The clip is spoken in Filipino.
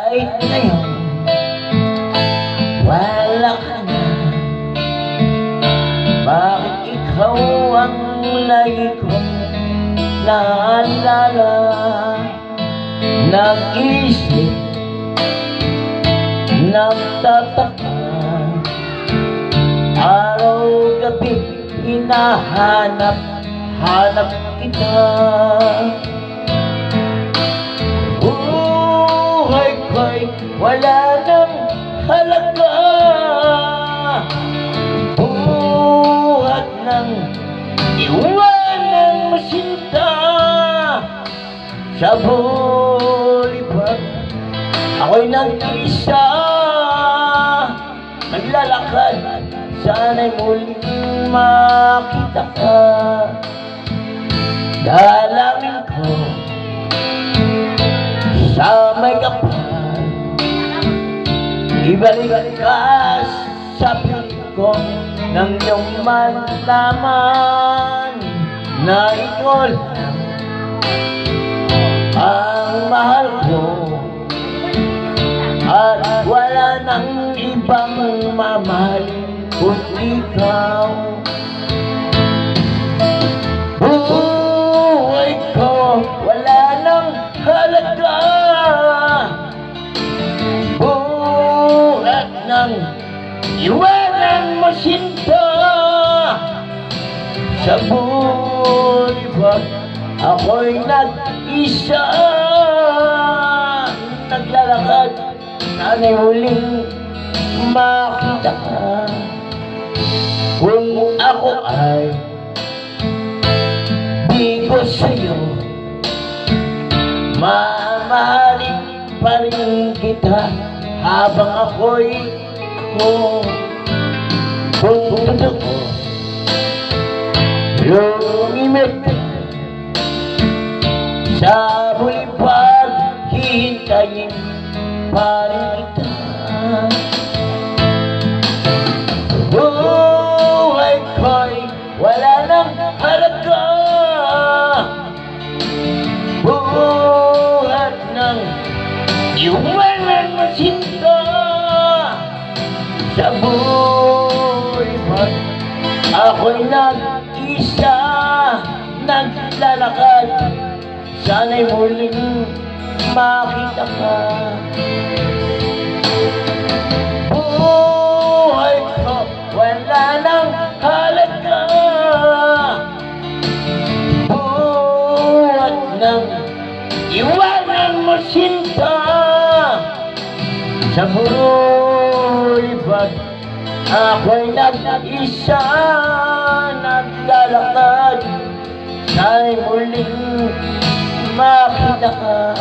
Kahit ngayon wala ka na, bakit ikaw ang lagi kong naalala? Nag-isip, nagtataka, araw-gabi hinahanap kita. Buhay ko'y wala nang halaga, buhat ng iwanang masinta. Sa bulibag ako'y nag-isa, naglalakad, sana'y muling makita ka. Dalangin ko sa may kapal, ibalik ka sa piling ko, nang iyong malaman na ikaw lang ang mahal ko, at wala nang ibang mamahalin kundi ikaw. Buhay ko wala nang halaga, buhat ng iwanang masinta. Sa bulibag ako'y nag-isa, naglalakad, sana'y huling makita ka. Kung ako ay di ko sa'yo, mamahalin pa rin kita habang ako'y ako. Kung totoo lumimit sa bulibag, hihintayin pa rin kita. Buhay ko'y wala nang halaga, buhat ng iwanan masinta. Sa bulibag ako'y nag-isa, naglalakad, sana'y muling makita ka. Buhay ko wala nang halaga, buhat ng iwanang masinta. Sa bulibag ako'y nag-isa, naglalakad, sana'y muling makita ka.